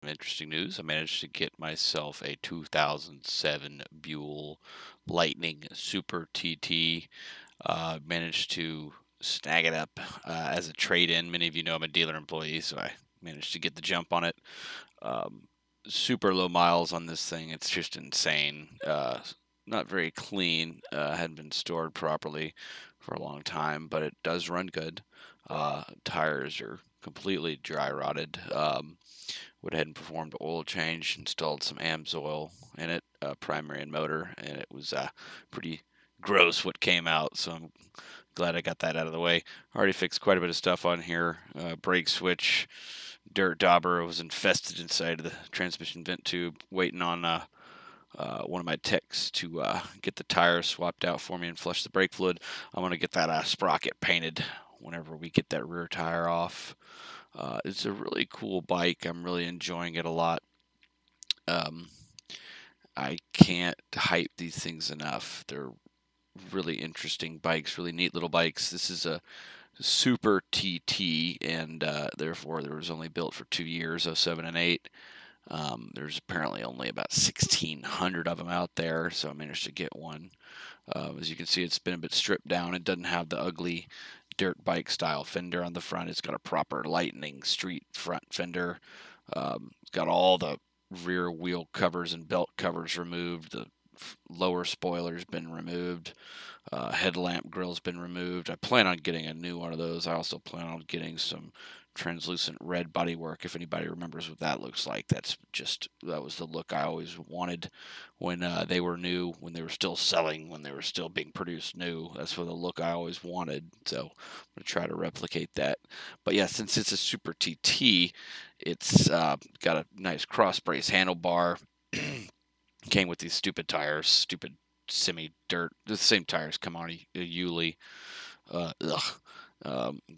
Interesting news. I managed to get myself a 2007 Buell Lightning Super TT. Managed to snag it up as a trade-in. Many of you know I'm a dealer employee, so I managed to get the jump on it. Um, Super low miles on this thing. It's just insane. Not very clean. Hadn't been stored properly for a long time, but it does run good. Tires are completely dry rotted. Went ahead and performed oil change, installed some AMSOIL in it, primary and motor, and it was pretty gross what came out. So I'm glad I got that out of the way. Already fixed quite a bit of stuff on here. Brake switch, dirt dauber was infested inside of the transmission vent tube, waiting on one of my techs to get the tires swapped out for me and flush the brake fluid. I'm going to get that sprocket painted whenever we get that rear tire off. It's a really cool bike. I'm really enjoying it a lot. Um, I can't hype these things enough. They're really interesting bikes, really neat little bikes. This is a Super TT, and therefore there was only built for 2 years, 07 and 8. There's apparently only about 1,600 of them out there, so I managed to get one. As you can see, it's been a bit stripped down. It doesn't have the ugly dirt bike style fender on the front. It's got a proper Lightning street front fender. It's got all the rear wheel covers and belt covers removed. The lower spoiler's been removed. Headlamp grill's been removed. I plan on getting a new one of those. I also plan on getting some translucent red bodywork. If anybody remembers what that looks like, that was the look I always wanted when they were new, when they were still selling, when they were still being produced new. That's the look I always wanted. So I'm gonna try to replicate that. But yeah, since it's a Super TT, it's got a nice cross brace handlebar. Came with these stupid tires, stupid semi-dirt. The same tires come on a Yuli. Ugh.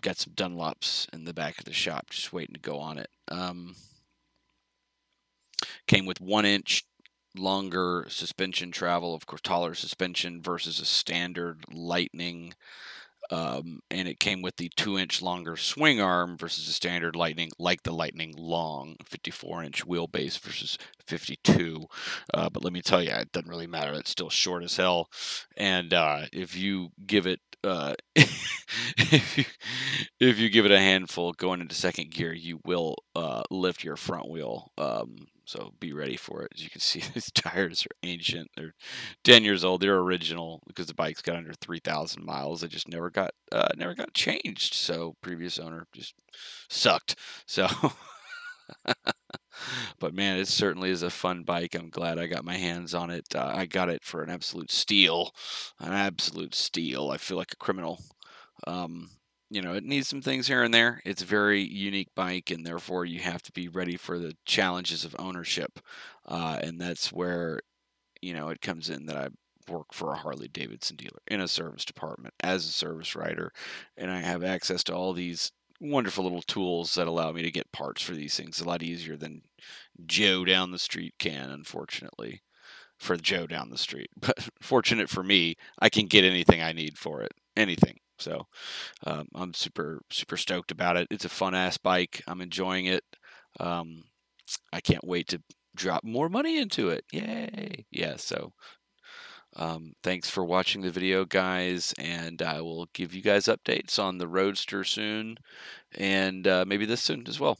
Got some Dunlops in the back of the shop, just waiting to go on it. Came with 1 inch longer suspension travel, of course, taller suspension versus a standard Lightning. And it came with the 2 inch longer swing arm versus a standard Lightning, like the Lightning long, 54-inch wheelbase versus 52. But let me tell you, it doesn't really matter. It's still short as hell. And if you give it if you give it a handful going into second gear, you will lift your front wheel. So be ready for it. As you can see, these tires are ancient. They're 10 years old. They're original because the bike's got under 3,000 miles. They just never got changed. So previous owner just sucked. So, but man, it certainly is a fun bike. I'm glad I got my hands on it. I got it for an absolute steal. An absolute steal. I feel like a criminal. Um, it needs some things here and there. It's a very unique bike, and therefore you have to be ready for the challenges of ownership. And that's where, it comes in that I work for a Harley-Davidson dealer in a service department as a service writer, and I have access to all these wonderful little tools that allow me to get parts for these things a lot easier than Joe down the street can, unfortunately, for Joe down the street. But fortunate for me, I can get anything I need for it. Anything. So I'm super, super stoked about it. It's a fun ass bike. I'm enjoying it. Um, I can't wait to drop more money into it. Yay. Yeah. So thanks for watching the video, guys. And I will give you guys updates on the Roadster soon and maybe this soon as well.